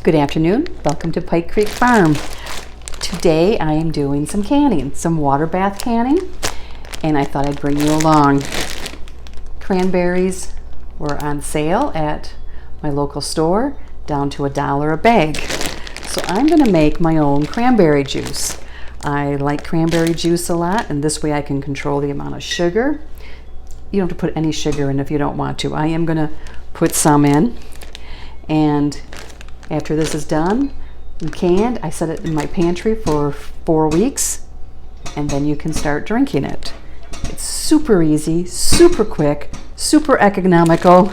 Good afternoon. Welcome to Pike Creek Farm. Today I am doing some canning, some water bath canning, and I thought I'd bring you along. Cranberries were on sale at my local store, down to $1 a bag. So I'm going to make my own cranberry juice. I like cranberry juice a lot, and this way I can control the amount of sugar. You don't have to put any sugar in if you don't want to. I am going to put some in, and after this is done and canned, I set it in my pantry for 4 weeks, and then you can start drinking it. It's super easy, super quick, super economical,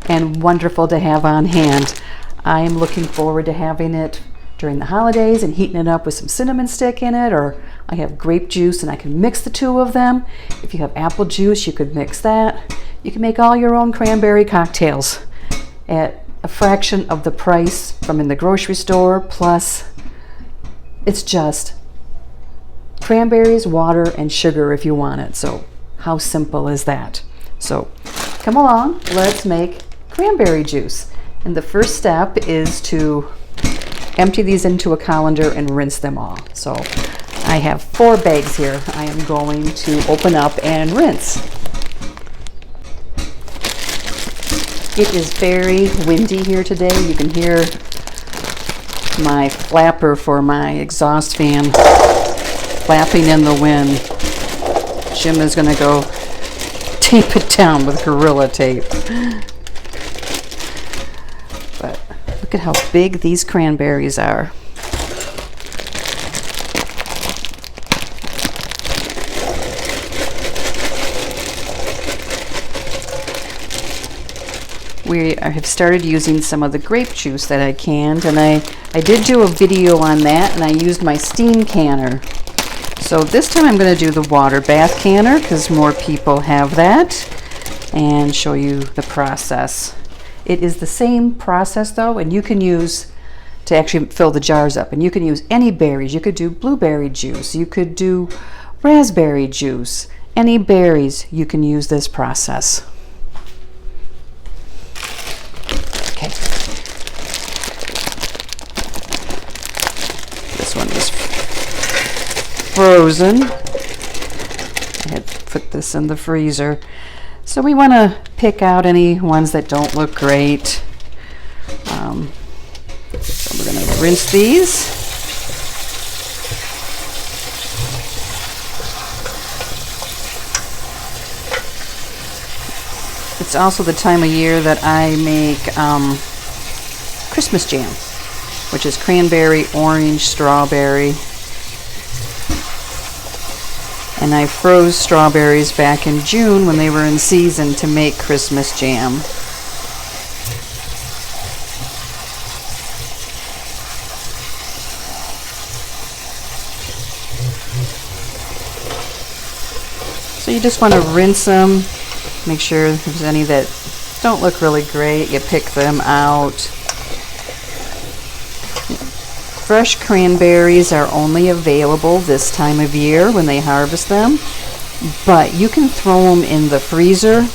and wonderful to have on hand. I am looking forward to having it during the holidays and heating it up with some cinnamon stick in it, or I have grape juice and I can mix the two of them. If you have apple juice, you could mix that. You can make all your own cranberry cocktails at a fraction of the price from in the grocery store, plus it's just cranberries, water, and sugar if you want it. So how simple is that? So come along, let's make cranberry juice. And the first step is to empty these into a colander and rinse them all. So I have 4 bags here. I am going to open up and rinse. It is very windy here today. You can hear my flapper for my exhaust fan flapping in the wind. Jim is going to go tape it down with Gorilla Tape. But look at how big these cranberries are. I have started using some of the grape juice that I canned, and I did do a video on that, and I used my steam canner. So this time I'm going to do the water bath canner because more people have that, and show you the process. It is the same process though, and you can use to actually fill the jars up, and you can use any berries. You could do blueberry juice, you could do raspberry juice, any berries, you can use this process. This one is frozen. I had put this in the freezer. So we want to pick out any ones that don't look great. So we're going to rinse these. It's also the time of year that I make Christmas jam, which is cranberry, orange, strawberry. And I froze strawberries back in June when they were in season to make Christmas jam. So you just want to rinse them, make sure there's any that don't look really great, you pick them out. Fresh cranberries are only available this time of year when they harvest them, but you can throw them in the freezer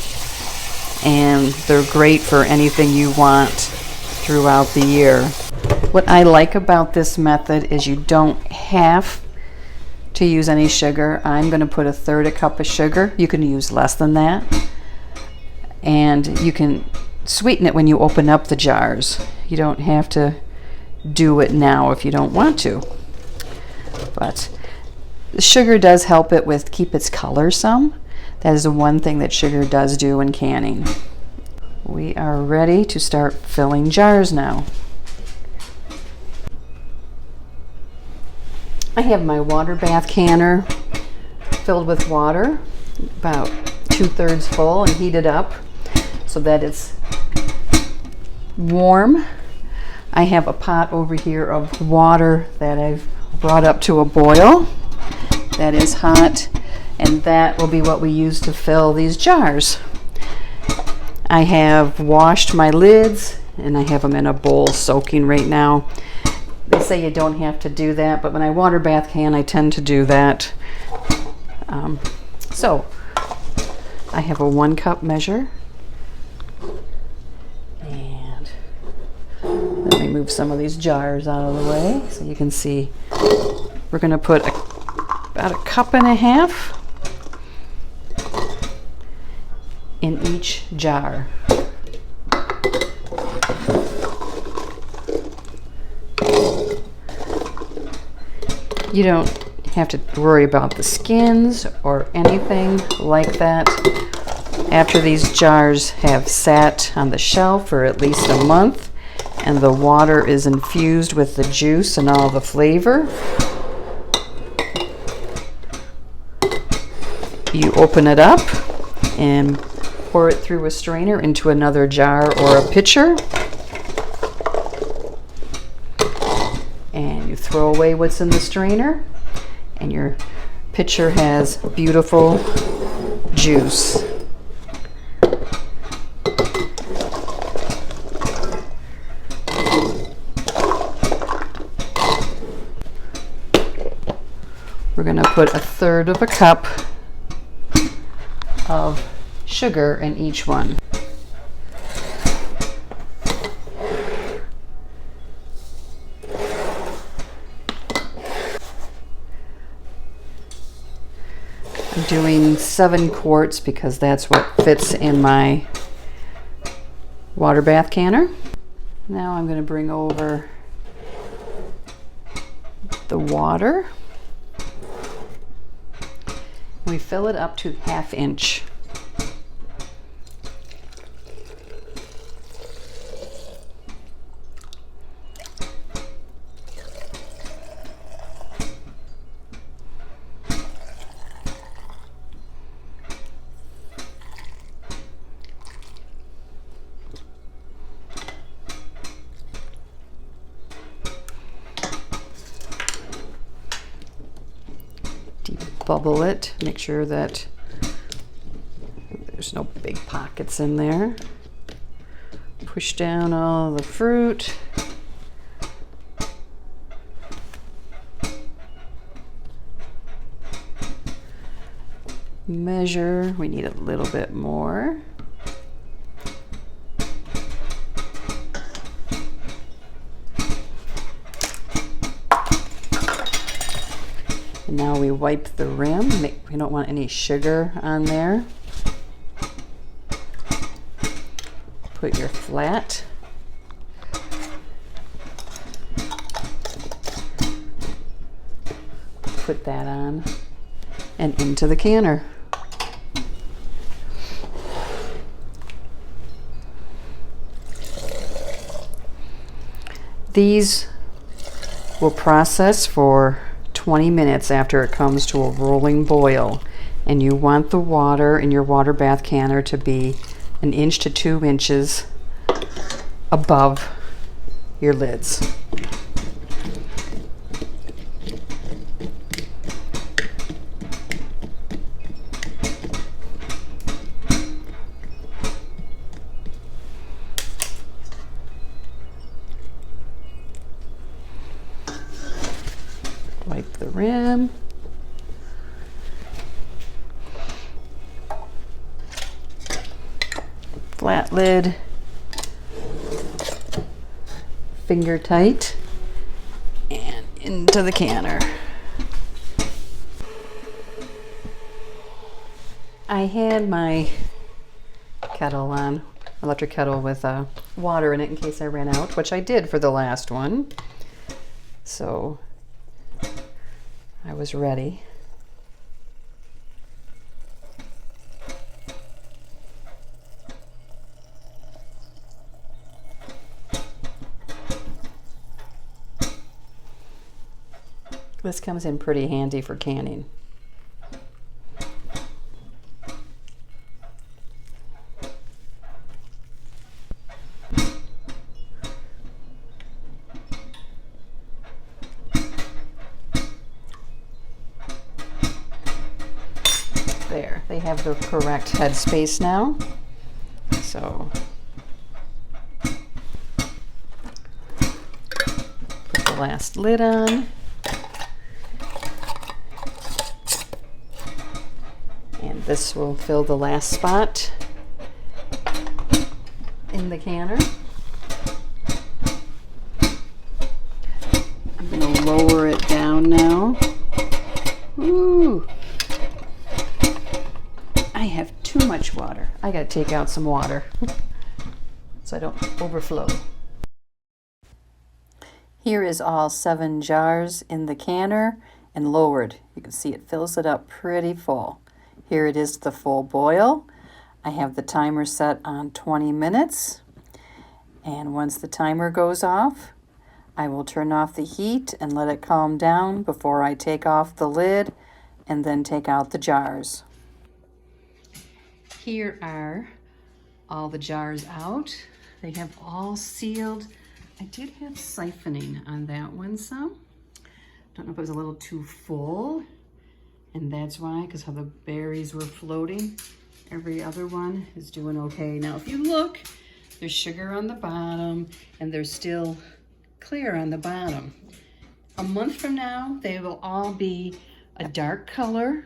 and they're great for anything you want throughout the year. What I like about this method is you don't have to use any sugar. I'm going to put 1/3 cup of sugar. You can use less than that. And you can sweeten it when you open up the jars. You don't have to do it now if you don't want to. But the sugar does help it with keep its color some. That is the one thing that sugar does do in canning. We are ready to start filling jars now. I have my water bath canner filled with water, about 2/3 full, and heated up so that it's warm. I have a pot over here of water that I've brought up to a boil that is hot, and that will be what we use to fill these jars. I have washed my lids and I have them in a bowl soaking right now. They say you don't have to do that, but when I water bath can, I tend to do that. So I have a 1 cup measure, and Let me move some of these jars out of the way so you can see. We're going to put about 1.5 cups in each jar. You don't have to worry about the skins or anything like that. After these jars have sat on the shelf for at least a month and the water is infused with the juice and all the flavor, you open it up and pour it through a strainer into another jar or a pitcher. And you throw away what's in the strainer, and your pitcher has beautiful juice. We're going to put 1/3 cup of sugar in each one. I'm doing 7 quarts because that's what fits in my water bath canner. Now I'm going to bring over the water. We fill it up to 1/2 inch. Bubble it, make sure that there's no big pockets in there. Push down all the fruit. Measure, we need a little bit more. And now we wipe the rim. We don't want any sugar on there. Put your flat. Put that on and into the canner. These will process for 20 minutes after it comes to a rolling boil, and you want the water in your water bath canner to be 1 inch to 2 inches above your lids. Wipe the rim. Flat lid. Finger tight. And into the canner. I had my kettle on, electric kettle with water in it in case I ran out, which I did for the last one. So I was ready. This comes in pretty handy for canning. There, they have the correct headspace now. So put the last lid on. And this will fill the last spot in the canner. take out some water so I don't overflow. Here is all 7 jars in the canner and lowered. You can see it fills it up pretty full. Here it is to the full boil. I have the timer set on 20 minutes. And once the timer goes off, I will turn off the heat and let it calm down before I take off the lid and then take out the jars. Here are all the jars out. They have all sealed. I did have siphoning on that one some. Don't know if it was a little too full, and that's why, because how the berries were floating. Every other one is doing okay. Now if you look, there's sugar on the bottom and they're still clear on the bottom. A month from now, they will all be a dark color,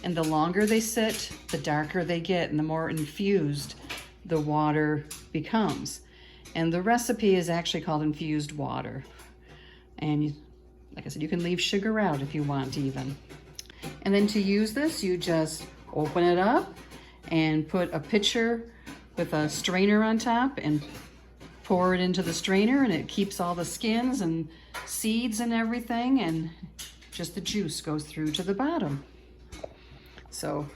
and the longer they sit, the darker they get and the more infused the water becomes. And the recipe is actually called infused water. And like I said, you can leave sugar out if you want even. And then to use this, you just open it up and put a pitcher with a strainer on top and pour it into the strainer, and it keeps all the skins and seeds and everything, and just the juice goes through to the bottom. So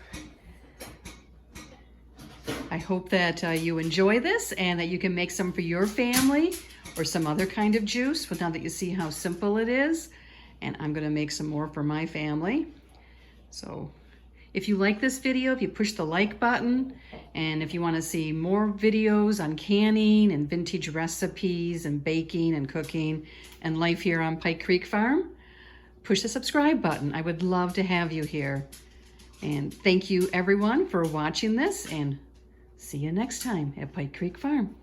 I hope that you enjoy this and that you can make some for your family or some other kind of juice. But now that you see how simple it is, and I'm gonna make some more for my family. So if you like this video, if you push the like button, and if you wanna see more videos on canning and vintage recipes and baking and cooking and life here on Pike Creek Farm, push the subscribe button. I would love to have you here. And thank you everyone for watching this, and see you next time at Pike Creek Farm.